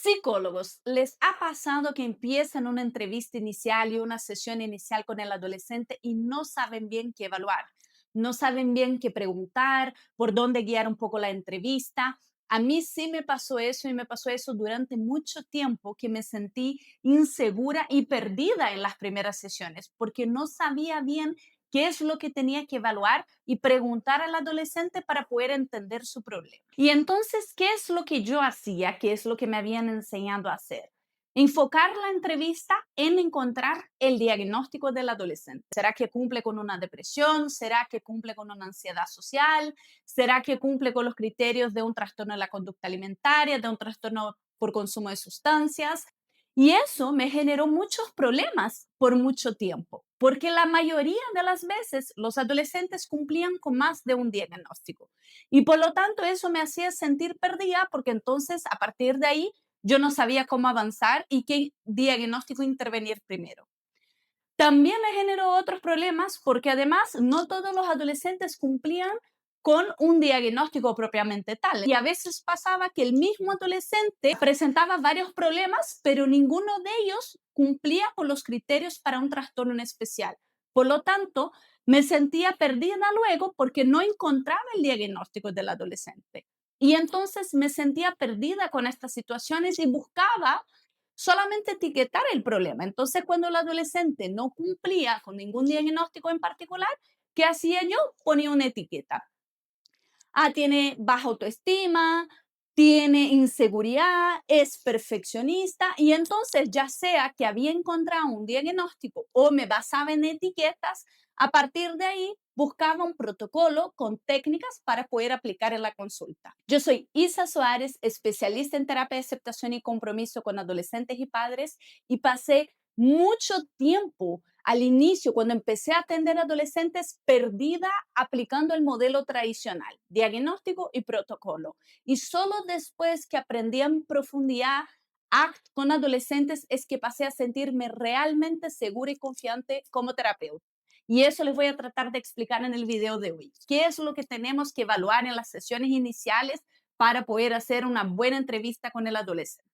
Psicólogos, ¿les ha pasado que empiezan una entrevista inicial y una sesión inicial con el adolescente y no saben bien qué evaluar? No saben bien qué preguntar, por dónde guiar un poco la entrevista. A mí sí me pasó eso y me pasó eso durante mucho tiempo que me sentí insegura y perdida en las primeras sesiones porque no sabía bien qué es lo que tenía que evaluar y preguntar al adolescente para poder entender su problema. Y entonces, ¿qué es lo que yo hacía? ¿Qué es lo que me habían enseñado a hacer? Enfocar la entrevista en encontrar el diagnóstico del adolescente. ¿Será que cumple con una depresión? ¿Será que cumple con una ansiedad social? ¿Será que cumple con los criterios de un trastorno de la conducta alimentaria, de un trastorno por consumo de sustancias? Y eso me generó muchos problemas por mucho tiempo, porque la mayoría de las veces los adolescentes cumplían con más de un diagnóstico. Y por lo tanto eso me hacía sentir perdida porque entonces a partir de ahí yo no sabía cómo avanzar y qué diagnóstico intervenir primero. También me generó otros problemas porque además no todos los adolescentes cumplían con un diagnóstico propiamente tal. Y a veces pasaba que el mismo adolescente presentaba varios problemas, pero ninguno de ellos cumplía con los criterios para un trastorno en especial. Por lo tanto, me sentía perdida luego porque no encontraba el diagnóstico del adolescente. Y entonces me sentía perdida con estas situaciones y buscaba solamente etiquetar el problema. Entonces, cuando el adolescente no cumplía con ningún diagnóstico en particular, ¿qué hacía yo? Ponía una etiqueta. Ah, tiene baja autoestima, tiene inseguridad, es perfeccionista y entonces ya sea que había encontrado un diagnóstico o me basaba en etiquetas, a partir de ahí buscaba un protocolo con técnicas para poder aplicar en la consulta. Yo soy Isa Suárez, especialista en terapia de aceptación y compromiso con adolescentes y padres y pasé mucho tiempo al inicio, cuando empecé a atender adolescentes, perdida aplicando el modelo tradicional, diagnóstico y protocolo. Y solo después que aprendí en profundidad con adolescentes es que pasé a sentirme realmente segura y confiante como terapeuta. Y eso les voy a tratar de explicar en el video de hoy. ¿Qué es lo que tenemos que evaluar en las sesiones iniciales para poder hacer una buena entrevista con el adolescente?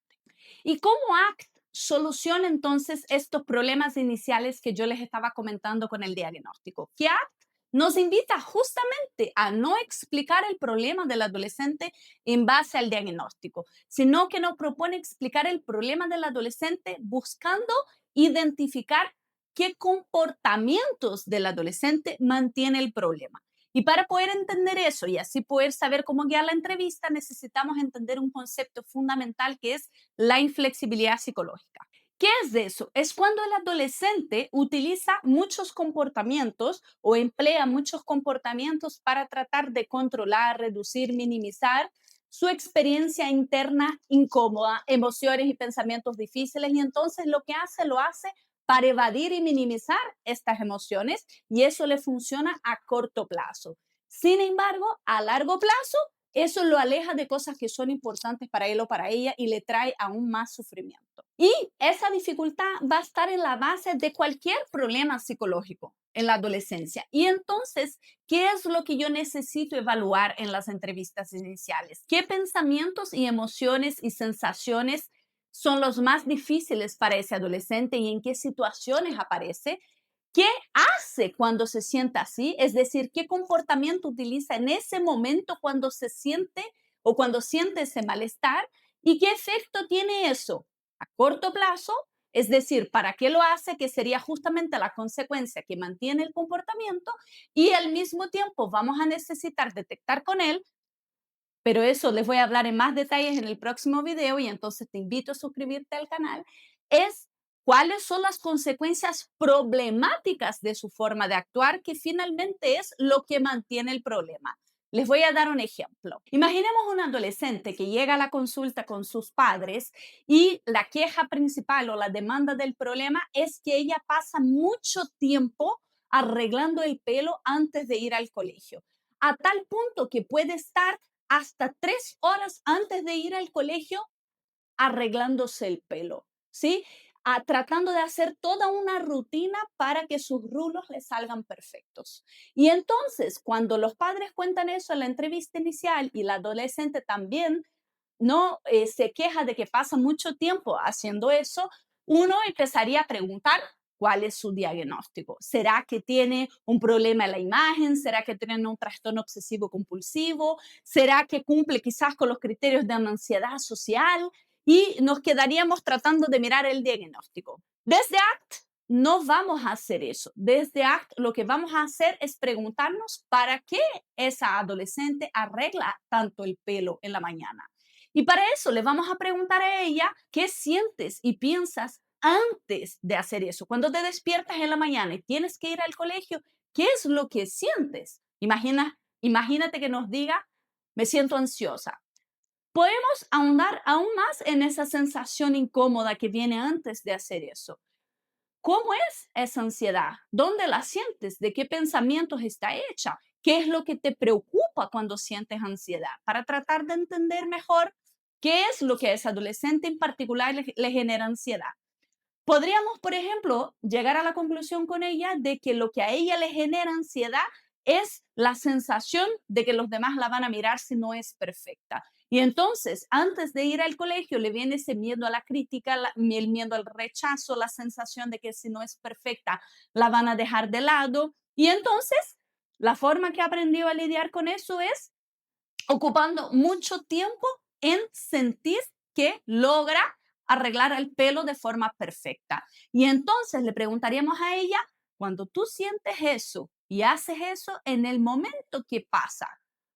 ¿Y cómo ACT soluciona entonces estos problemas iniciales que yo les estaba comentando con el diagnóstico? Que ACT nos invita justamente a no explicar el problema del adolescente en base al diagnóstico, sino que nos propone explicar el problema del adolescente buscando identificar qué comportamientos del adolescente mantiene el problema. Y para poder entender eso y así poder saber cómo guiar la entrevista, necesitamos entender un concepto fundamental que es la inflexibilidad psicológica. ¿Qué es eso? Es cuando el adolescente utiliza muchos comportamientos o emplea muchos comportamientos para tratar de controlar, reducir, minimizar su experiencia interna incómoda, emociones y pensamientos difíciles, y entonces lo que hace, lo hace para evadir y minimizar estas emociones, y eso le funciona a corto plazo. Sin embargo, a largo plazo, eso lo aleja de cosas que son importantes para él o para ella y le trae aún más sufrimiento. Y esa dificultad va a estar en la base de cualquier problema psicológico en la adolescencia. Y entonces, ¿qué es lo que yo necesito evaluar en las entrevistas iniciales? ¿Qué pensamientos y emociones y sensaciones son los más difíciles para ese adolescente y en qué situaciones aparece? ¿Qué hace cuando se siente así? Es decir, ¿qué comportamiento utiliza en ese momento cuando se siente o cuando siente ese malestar? ¿Y qué efecto tiene eso a corto plazo? Es decir, ¿para qué lo hace? Que sería justamente la consecuencia que mantiene el comportamiento y al mismo tiempo vamos a necesitar detectar con él, pero eso les voy a hablar en más detalles en el próximo video y entonces te invito a suscribirte al canal, es cuáles son las consecuencias problemáticas de su forma de actuar, que finalmente es lo que mantiene el problema. Les voy a dar un ejemplo. Imaginemos un adolescente que llega a la consulta con sus padres y la queja principal o la demanda del problema es que ella pasa mucho tiempo arreglando el pelo antes de ir al colegio, a tal punto que puede estar hasta 3 horas antes de ir al colegio arreglándose el pelo, ¿sí? Tratando de hacer toda una rutina para que sus rulos le salgan perfectos. Y entonces, cuando los padres cuentan eso en la entrevista inicial y la adolescente también no se queja de que pasa mucho tiempo haciendo eso, uno empezaría a preguntar cuál es su diagnóstico. ¿Será que tiene un problema en la imagen? ¿Será que tiene un trastorno obsesivo compulsivo? ¿Será que cumple quizás con los criterios de una ansiedad social? Y nos quedaríamos tratando de mirar el diagnóstico. Desde ACT no vamos a hacer eso. Desde ACT lo que vamos a hacer es preguntarnos para qué esa adolescente arregla tanto el pelo en la mañana. Y para eso le vamos a preguntar a ella qué sientes y piensas antes de hacer eso. Cuando te despiertas en la mañana y tienes que ir al colegio, ¿qué es lo que sientes? Imagínate que nos diga, me siento ansiosa. Podemos ahondar aún más en esa sensación incómoda que viene antes de hacer eso. ¿Cómo es esa ansiedad? ¿Dónde la sientes? ¿De qué pensamientos está hecha? ¿Qué es lo que te preocupa cuando sientes ansiedad? Para tratar de entender mejor qué es lo que a ese adolescente en particular le genera ansiedad. Podríamos, por ejemplo, llegar a la conclusión con ella de que lo que a ella le genera ansiedad es la sensación de que los demás la van a mirar si no es perfecta. Y entonces, antes de ir al colegio, le viene ese miedo a la crítica, el miedo al rechazo, la sensación de que si no es perfecta, la van a dejar de lado. Y entonces, la forma que aprendió a lidiar con eso es ocupando mucho tiempo en sentir que logra arreglar el pelo de forma perfecta. Y entonces le preguntaríamos a ella, cuando tú sientes eso y haces eso en el momento que pasa,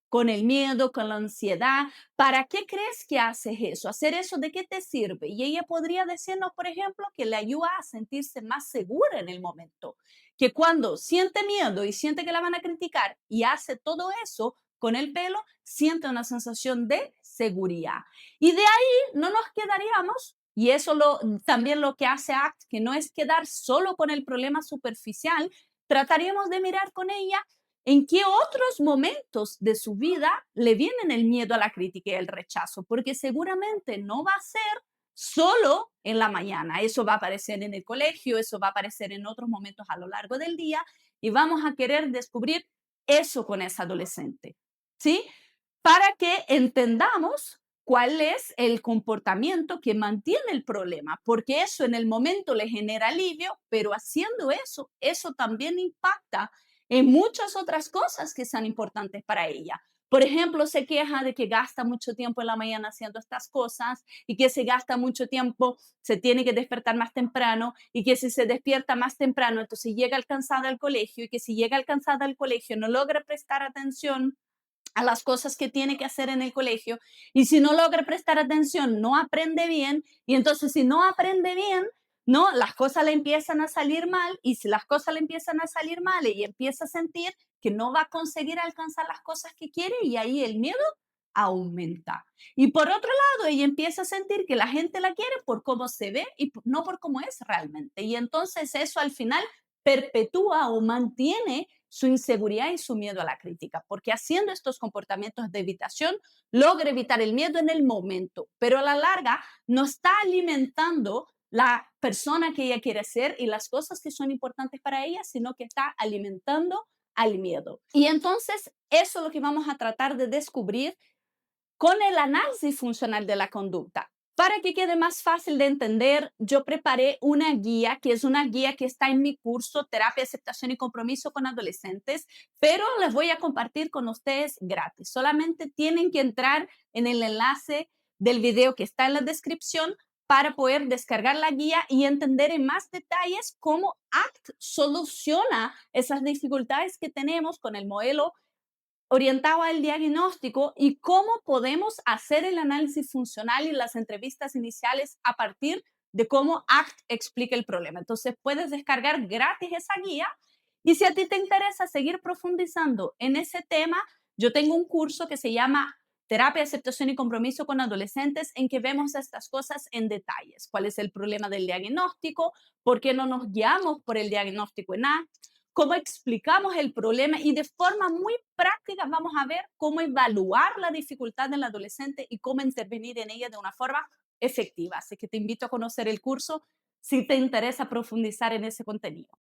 con el miedo, con la ansiedad, ¿para qué crees que haces eso? ¿Hacer eso de qué te sirve? Y ella podría decirnos, por ejemplo, que le ayuda a sentirse más segura en el momento, que cuando siente miedo y siente que la van a criticar y hace todo eso, con el pelo, siente una sensación de seguridad. Y de ahí no nos quedaríamos, y eso también lo que hace ACT, que no es quedar solo con el problema superficial, trataríamos de mirar con ella en qué otros momentos de su vida le vienen el miedo a la crítica y el rechazo, porque seguramente no va a ser solo en la mañana, eso va a aparecer en el colegio, eso va a aparecer en otros momentos a lo largo del día y vamos a querer descubrir eso con esa adolescente. ¿Sí? Para que entendamos cuál es el comportamiento que mantiene el problema, porque eso en el momento le genera alivio, pero haciendo eso, eso también impacta en muchas otras cosas que son importantes para ella. Por ejemplo, se queja de que gasta mucho tiempo en la mañana haciendo estas cosas y que si gasta mucho tiempo se tiene que despertar más temprano y que si se despierta más temprano, entonces llega alcanzada al colegio y que si llega alcanzada al colegio no logra prestar atención a las cosas que tiene que hacer en el colegio y si no logra prestar atención, no aprende bien y entonces si no aprende bien, no, las cosas le empiezan a salir mal y si las cosas le empiezan a salir mal y empieza a sentir que no va a conseguir alcanzar las cosas que quiere y ahí el miedo aumenta. Y por otro lado, ella empieza a sentir que la gente la quiere por cómo se ve y no por cómo es realmente. Y entonces eso al final perpetúa o mantiene su inseguridad y su miedo a la crítica, porque haciendo estos comportamientos de evitación logra evitar el miedo en el momento, pero a la larga no está alimentando la persona que ella quiere ser y las cosas que son importantes para ella, sino que está alimentando al miedo. Y entonces eso es lo que vamos a tratar de descubrir con el análisis funcional de la conducta. Para que quede más fácil de entender, yo preparé una guía, que es una guía que está en mi curso Terapia, Aceptación y Compromiso con Adolescentes, pero les voy a compartir con ustedes gratis. Solamente tienen que entrar en el enlace del video que está en la descripción para poder descargar la guía y entender en más detalles cómo ACT soluciona esas dificultades que tenemos con el modelo orientado al diagnóstico y cómo podemos hacer el análisis funcional y las entrevistas iniciales a partir de cómo ACT explica el problema. Entonces puedes descargar gratis esa guía y si a ti te interesa seguir profundizando en ese tema, yo tengo un curso que se llama Terapia, Aceptación y Compromiso con Adolescentes en que vemos estas cosas en detalles. ¿Cuál es el problema del diagnóstico? ¿Por qué no nos guiamos por el diagnóstico en ACT? Cómo explicamos el problema y de forma muy práctica vamos a ver cómo evaluar la dificultad del adolescente y cómo intervenir en ella de una forma efectiva. Así que te invito a conocer el curso si te interesa profundizar en ese contenido.